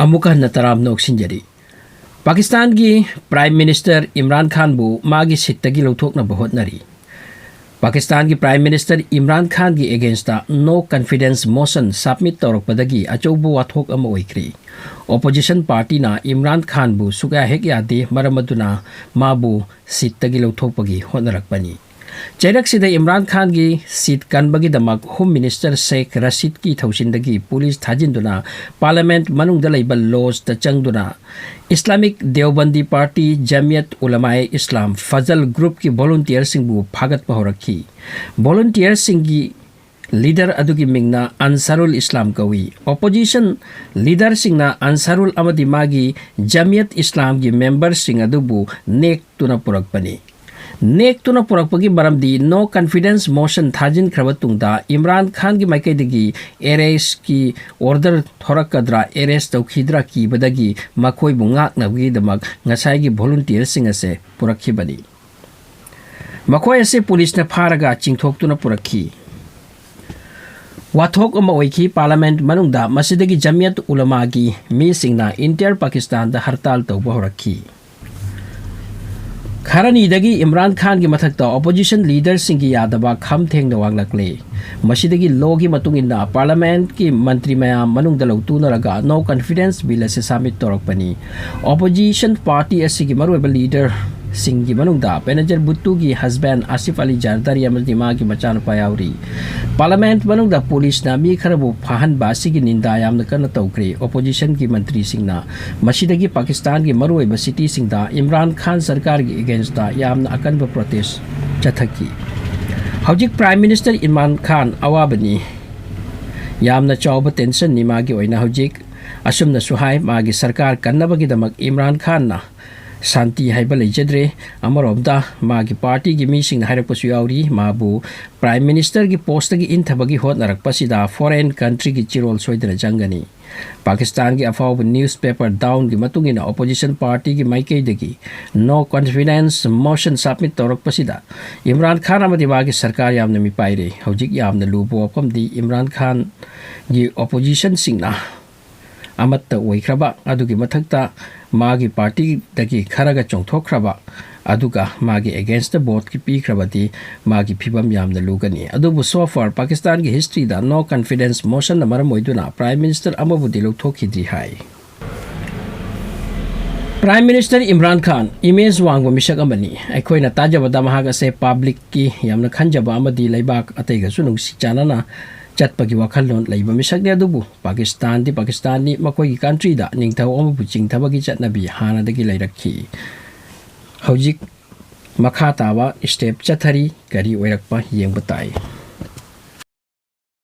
अमुक नतराम नोक्सिंजरी पाकिस्तान की prime minister Imran Khan बु मागी सिट्टगी लौथोकनब होटनरी पाकिस्तान की प्राइम मिनिस्टर इमरान खान की against no confidence motion submit तौरपदगी अचौब वाथोक अमा ओइख्री ओपोजिशन पार्टी ना इमरान खान बु सुगा हेक यादे मरमदुना माबु सिट्टगी लौथोकपगी होटनरकपनी चैरक सिदा इमरान खान की सीट कनबगी दमक होम मिनिस्टर शेख रशीद की थौसिंदगी पुलिस थाजिंदुना पार्लियामेंट मनुंगदा लैबा लॉज द चंगदुना Islamic Deobandi party Jamiat Ulema Islam Fazl group की वॉलंटियर सिंह फागत पहरखी वॉलंटियर सिंह की लीडर अदुगी मिंगना अंसारुल इस्लाम कवी ओपोजिशन लीडर सिंगना अंसारुल अमदी मागी जमियत इस्लाम की मेंबर सिंह अदुबु नेक तुना पुरकपनी नेक तुना पुरकपगी मरमदी नो कॉन्फिडेंस मोशन थाजिन खरबतुंगदा इमरान खान की माइकैदगी एरेस्ट की ऑर्डर थोरकद्रा एरेस्ट तौखिद्रा की बदगी मखोय बुंगाकनबगी दमक ngसाई वॉलंटियर सिंह असे पुरखिबनी मखोय असे पुलिस ने फारगा चिंगथोक्तुना पुरखी वाथोक अमा ओइखी पार्लियामेंट मनुंगदा मसिदगी जमियत उलमा की मी सिंगना इंटर पाकिस्तान दा हड़ताल तौबा होरखी खरनीदगी इमरान खान की मथक्ता ओपोजिशन लीडर सिंह की यादबा खम थेंग वांगलकले मसिदगी लॉ की मतुंगिना पार्लियामेंट की मंत्री मयाम मनुंग दलौतुनरगा नो कॉन्फिडेंस बिल से सबमिट तौरकपनी ओपोजिशन पार्टी असिगी मरुएबा लीडर सिंह की मनुंगदा बेनजर बुट्टू की हस्बैंड आसिफ अली जरदारी अमदी मा की मचानुपा यावरी पार्लियामेंट मनुंगदा पुलिस ना मी खरबु फाहन बासी की निंदा यामन कन तौक्रे ओपोजिशन की मंत्री सिंहना मसिदगी पाकिस्तान की मरुएबा सिटी सिंहदा इमरान खान सरकार की अगेंस्ट यामन अकनब प्रोटेस्ट चथकी हौजिक प्राइम मिनिस्टर इमरान खान अवाबनी यामन चौब टेंशन नि मागी ओइना हौजिक असुमना सुहाय मागी सरकार कन्नबगी दमक इमरान खान ना शांति है लेजद्रे अमरोमदा मागी पार्टी की मीसिंग हाइरपसु यावरी माबू प्राइम मिनिस्टर की पोस्ट की इंथबगी होटनरकपसिदा फॉरेन कंट्री की चिरोल सोइदन जंगनी पाकिस्तान की अफाव न्यूज़पेपर डाउन की मतुंगिना ओपोजिशन पार्टी की माइकैदगी नो कॉन्फिडेंस मोशन सबमिट तौरकपसिदा इमरान खान अमदी मागी सरकार यामना मिपाइरे हौजिक यामना लुबो वफमदी इमरान खान की ओपोजिशन सिंगना अमत ओइख्रबा अदुगी मथक्ता मागी पार्टी दगी खरगा चोंथोख्रबा अदुगा मागी अगेंस्ट द बोर्ड की पीख्रबदी मागी फिबम यामना लुगनी अदुबु सो फार पाकिस्तान की हिस्ट्री दा नो कॉन्फिडेंस मोशन न मरम ओइदुना प्राइम मिनिस्टर अमबुदी लौथोखिद्री हाय prime minister Imran Khan image वांगो मिसक अमनी अखोइना ताजबदा महाग से पब्लिक की यामना खंजबा अमदी लैबाक अतैगसु नुंगसी चानना चटपगी वखललोन लैबा मिसकने अदुबु पाकिस्तानी मखोई कंट्री दा निंगथौ अमबु चिंगथबगी चटनबी हानादगी लैरखी हौजिक मखा तावा स्टेप चथरी करी ओइरकपा येंगबताई।